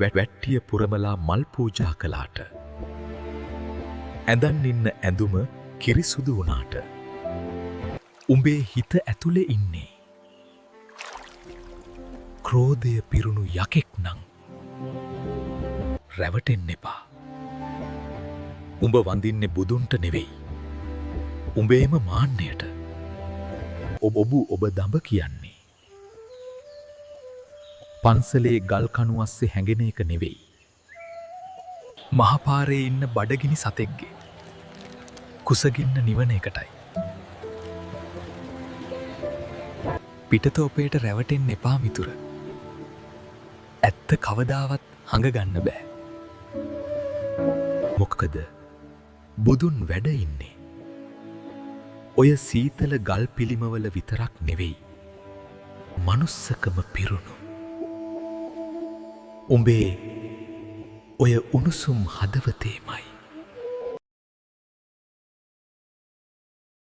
වැට්ටිය පුරමලා මල් පූජා කළාට. ඇඳන් ඉන්න ඇඳුම කිරිසුදු වුණාට. උඹේ හිත ඇතුලේ ඉන්නේ ක්‍රෝධය පිරුණු යකෙක් නං රැවටෙන්න එපා. උඹ වඳින්නේ බුදුන්ට නෙවෙයි. උඹේම මාන්නයට. ඔබ දඹ කියන්නේ. පන්සලේ ගල් කණු අස්සේ හැඟෙන එක නෙවෙයි. මහපාරේ ඉන්න බඩගිනි සතෙක්ගේ කුසගින්න නිවන එකටයි. පිටතෝපයට රැවටෙන්න එපා මිතුර. ඇත්ත කවදාවත් හඟ ගන්න බෑ. මොකද බුදුන් වැඩ ඉන්නේ ඔය සීතල ගල් පිළිමවල විතරක් නෙවෙයි. මනුස්සකම පිරුණු උඹේ ඔය උණුසුම් හදවතේමයි.